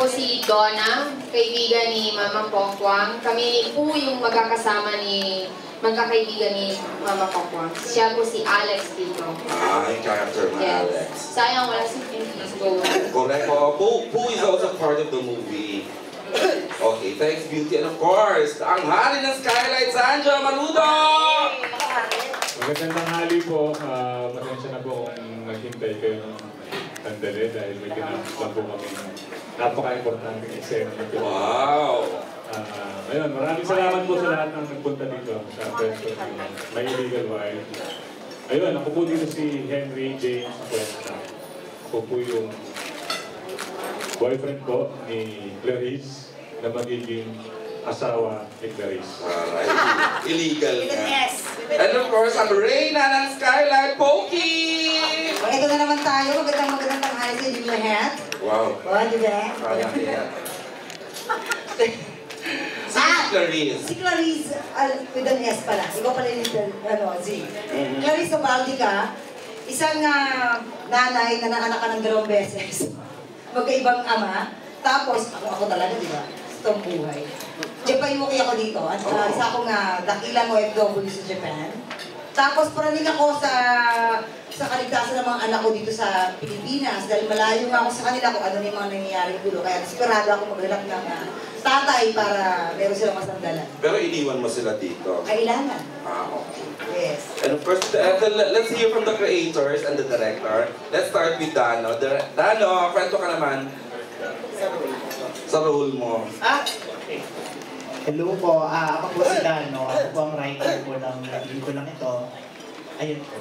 po si Donna, kaibigan ni Mama Pokwang. Kami po yung magkakaibigan ni Mama Pokwang. Siya po si Alex dito. Yung character na Alex. Sayang wala si Go. Correct po. Poo is also part of the movie. Okay, thanks Beauty. And of course, ang hari ng Skylight, Sandra Maludo! Magandang tanghali po. Pasensya na po kung naghintay kayo ng sandali dahil may kinakasal po kami napaka-importanting eksena nito. Wow! Ayun, maraming salamat po sa lahat ng nagpunta dito sa pwesto ni My Illegal Wife. Ayun, ako po dito si Henry James Acuesta. Ako po yung boyfriend ko ni Clarice na magiging asawa ni Clarice. Alright, illegal na. And of course, ang Reyna ng Skylight, Pokey! Ito na naman tayo. Magandang tanghali sa inyo lahat. Wow. Di ba? Sayang yan. Clarice. Si Clarice, with an S pala. Ikaw pala yung Z. Clarice Obaldica, isang nanay na naanak ka ng 2 beses. Magkaibang ama. Tapos, ako talaga, di ba? Itong buhay. Japayuki ako dito. At isa akong dakilang OFW sa Japan. Tapos, paraning ako sa kaligtasan ng mga anak ko dito sa Pilipinas. Dahil malayo nga ako sa kanila kung ano yung mga nangyayari dulo. Kaya desperado ako maghanap ng tatay para meron silang masandalan. Pero iniwan mo sila dito? Kailangan. Okay. Yes. And of course, let's hear from the creators and the director. Let's start with Dano. Dano, kwento ka naman. Sa role mo. Hello po, ako po si Dano. Ako po ang writer po ng ko lang ito. Ayun po.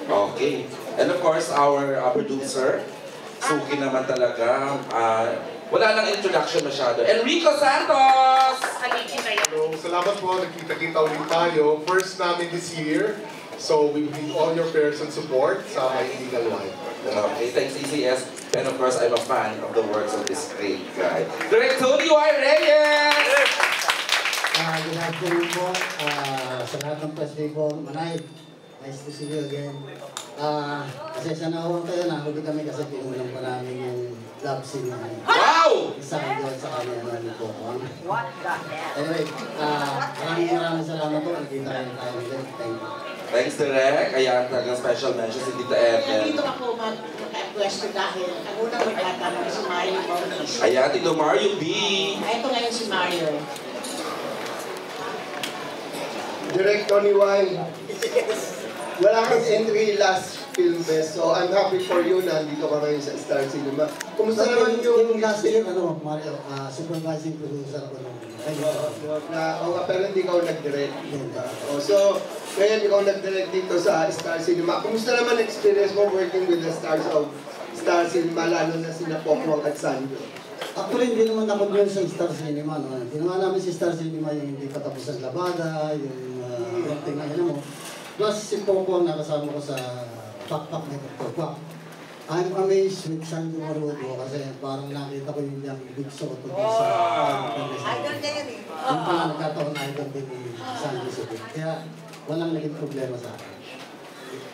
Okay. And of course, our producer, Suki naman talaga. Wala nang introduction masyado. Enrico Santos! Hello, salamat po. Nagkita-kita ulit tayo. First namin this year. So we need all your prayers and support sa My Illegal Wife. Okay, thanks ECS. And of course, I'm a fan of the works of this great guy. Direct Tony Y. Reyes! Good afternoon po sa lahat ng press people. Manay, nice to see you again. Kasi sa nahuwang kayo, nahuli kami kasi pinulang pa namin yung love scene na wow! isang doon sa kanya namin po. Anyway, maraming salamat po. Nakita kayo tayo ulit. Thank you. Thanks, Direk. Ayan, talagang special mention si Tita Ethel. Dito ako mag-pwesto dahil ang unang magtatanong si Mario Bautista. Ayan, Tito Mario B. Ito ngayon si Mario. Direct Tony Y. Wala kang entry last film fest, so I'm happy for you na nandito ka ngayon sa Star Cinema. Kumusta naman yung last year, Mario, supervising producer ako nung pero hindi ka nag-direct. So, ngayon ikaw nag-direct dito sa Star Cinema. Kumusta naman experience mo working with the stars of Star Cinema, lalo na sina Pokwang at Sandro? Actually, hindi naman ako doon sa Star Cinema. No? Ginawa namin si Star Cinema yung hindi patapos ang labada, yung tingnan mo. Plus, si Pokwang nakasama ko sa Pakpak na Pokwang. I'm amazed with Sandro Marudo kasi parang nakita ko yung big show to sa Idol na yun eh. yung pala nagkataon na idol din ni Sandro Subit. Kaya walang naging problema sa akin.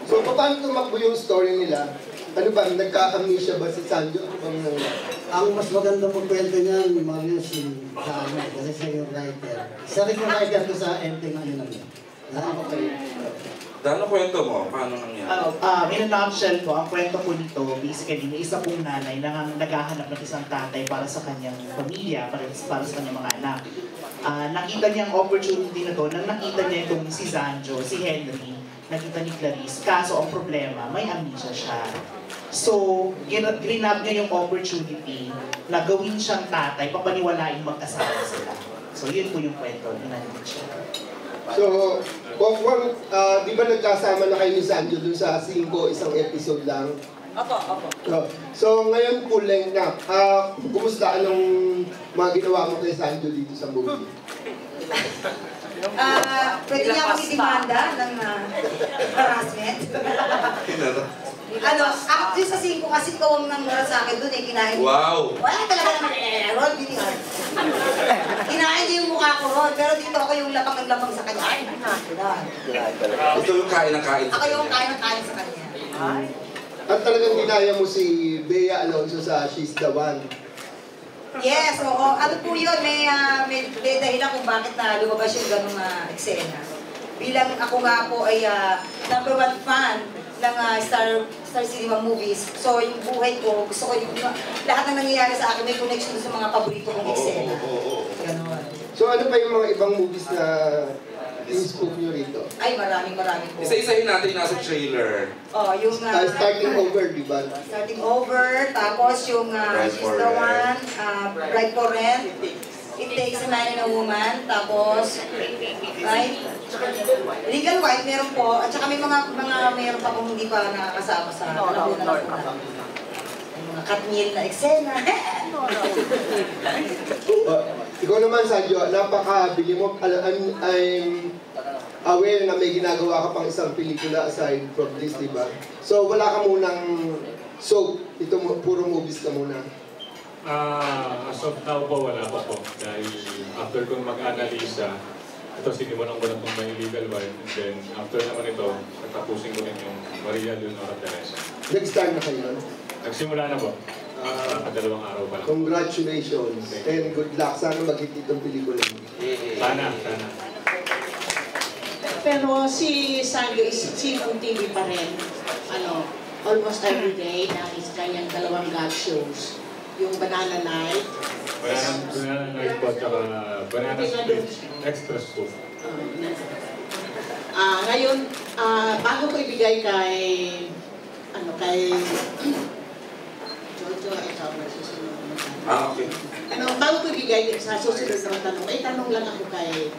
So, paano tumakbo yung story nila? Ano ba, nagka-amnesia ba si Sandro? Ang mas maganda magkwento niyan, Mario, si Dano, kasi siya yung writer. Siya rin yung writer ko sa ending ano namin. Dano, kwento mo. Paano nangyari? In a nutshell po, ang kwento po nito, basically, may isa pong nanay na naghahanap ng isang tatay para sa kanyang pamilya, para sa kanyang mga anak. Nakita niya ang opportunity na to, nang nakita niya itong si Sanjo, si Henry, nakita ni Clarice, kaso ang problema, may amnesia siya. So, grinab niya yung opportunity na gawin siyang tatay, papaniwalain mag-asawa sila. So, yun po yung kwento, ginanit siya. So, Pokwang, di ba nagkasama na kayo ni Sanjo dun sa 5, isang episode lang? Opo. So, ngayon full length na. Kumusta? Anong mga ginawa mo kay Sanjo dito sa movie? Pwede niya akong itimanda ng harassment. Actually sa 5 kasi ikaw ang nangyari sa akin doon kinain. Wow! Wala talaga naman Rod, binihan. Kinain niya yung mukha ko, Rod, pero dito ako yung lapang ng lapang sa kanya. Ay, Ito yung kain ng kain sa ako yung kanya. kain sa kanya. At talagang ginaya mo si Bea Alonzo sa She's the One. Yes, oo. Ano po yun, may dahilan kung bakit na lumabas yung ganung eksena. Bilang ako nga po ay number 1 fan ng Star Cinema movies. So yung buhay ko, gusto ko yung lahat ng nangyayari sa akin may connection sa mga paborito kong eksena. Ganon. So ano pa yung mga ibang movies na in-spoke nyo rito? Ay, marami po. Isa-isahin natin yung nasa trailer. Oh, yung Starting Over, di ba? Starting Over, tapos yung Bride She's for the Rent. One, Bride for Rent, It Takes a Man and a Woman, tapos, right? Legal Wife, meron po, at saka may mga meron pa kung hindi pa nakakasama sa yung mga Katniel na eksena. Ikaw naman, Sanjo, napakabili mo. I'm aware na may ginagawa ka pang isang pelikula aside from this, di ba? So, wala ka munang soap. Ito, puro movies ka muna. As of now po, wala pa po. Dahil after kong mag-analisa, ito sinimulan ko na itong may legal wife. And then, after naman ito, natapusin ko rin yung Maria Leonora Teresa. Nag-start na kayo nun? Nagsimula na po. Dalawang araw pa lang. Congratulations and good luck. Sana mag-hit itong pelikula mo. Sana. Pero si Sanjo is Cine TV pa rin. Almost every day dahil sa kanyang 2 gag shows. Yung Banana Night. Banana Night po, tsaka Banana Split. Extra scoop. Ngayon, bago ko ibigay kay Jojo, ikaw magsusunod na tanong. Okay. Bago ko ibigay sa susunod na tanong, ay tanong lang ako kay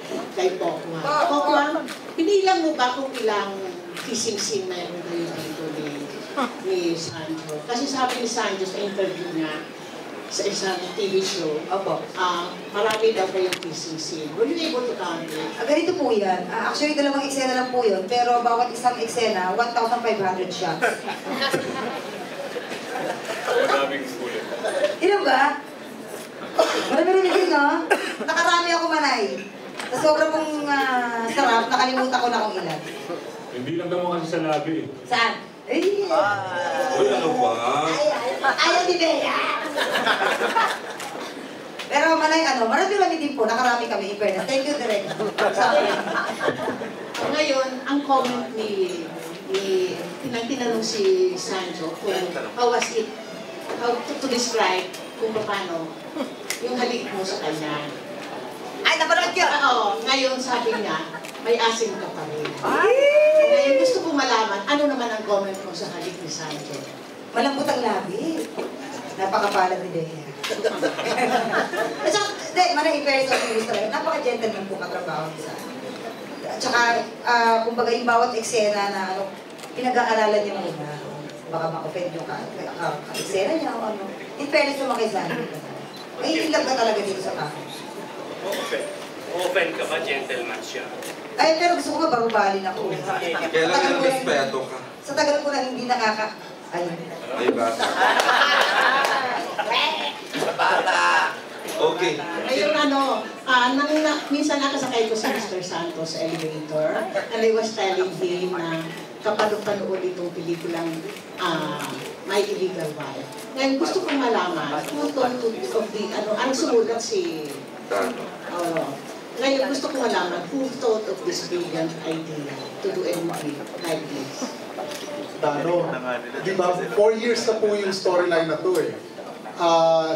Pokwa. Pokwa, pinilang mo ba kung ilang kissing scene meron kayo dito ni Sanjo? Kasi sabi ni Sanjo sa interview niya, sa isang TV show, marami daw kayong kissing scene. Were you able to count it? Ganito po yan. Actually, 2 eksena lang po yun. Pero bawat isang eksena, 1,500 shots. Maraming sulit. Ilan ba? Marami-rami din, no? Nakarami ako, Manay. Sa sobrang kong sarap, nakalimutan ko na kung ilan. Hindi lang naman kasi sa labi eh. Saan? Ay! Uy, ano ba? Ayaw ni Bea! Pero Manay, marami-rami din po. Nakarami kami, in fairness. Thank you, Direk. Ngayon, ang comment ni tinanong si Sanjo kung how to describe kung paano yung halik mo sa kanya. Ay, napanood ka! Oo, ngayon sabi niya, may asim ka pa rin. Ngayon gusto ko malaman, ano naman ang comment mo sa halik ni Sanjo? Malambot ang labi. Napakapalad ni Bea. Hindi, Manay, in fairness of gusto rin. Napaka-gentleman po katrabaho niya sa akin. At saka, kumbaga yung bawat eksena na pinag-aaralan niya muna. Baka ma-offend yung ka-eksena niya o ano. In fairness naman kay Sandy. May ilag ka talaga dito sa tao. Open ka ba? Gentleman siya. Ay, pero gusto ko nga barubalin ako. Kailangan ng respeto ka. Sa tagal ko na hindi nakaka... Ayun. Ay, bata. Okay. Ngayon minsan nakasakay ko si Mr. Santos sa elevator and I was telling him na kapag panood itong pelikulang My Illegal Wife. Ngayon gusto kong malaman, who thought of the, ang sumulat si... Ngayon gusto kong malaman, who thought of this brilliant idea to do a movie like this? Di ba, 4 years na po yung storyline na to eh.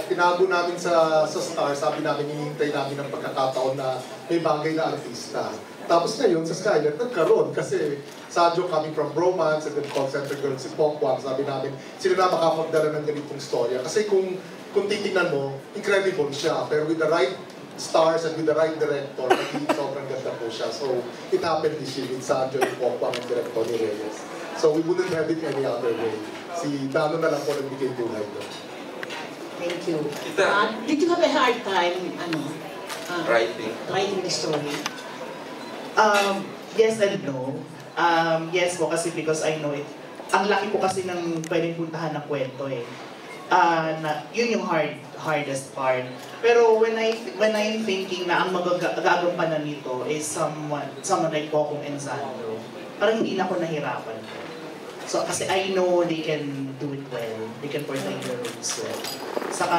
Tinago namin sa Star, sabi namin, hinihintay namin ng pagkakataon na may bagay na artista. Tapos ngayon, sa Skyler, nagkaroon kasi Sanjo coming from Bromance and then call center girl si Pokwa, sabi namin, sila na makapagdala ng ganitong storya. Kasi kung titingnan mo, incredible siya. Pero with the right stars and with the right director, naging sobrang ganda po siya. So, it happened this year with Sanjo and Pokwa and director ni Reyes. So, we wouldn't have it any other way. Si Dano na lang po nagbigay buhay doon. Thank you. Did you have a hard time, writing the story? Yes and no. Yes po kasi because I know it. Ang laki po kasi ng pwedeng puntahan ng kwento eh. Yun yung hardest part. Pero when I'm thinking na ang magagampanan nito is someone like Pokong and Sandro, parang hindi na ako nahirapan. So kasi I know they can do it well. They can portray their roles well. Saka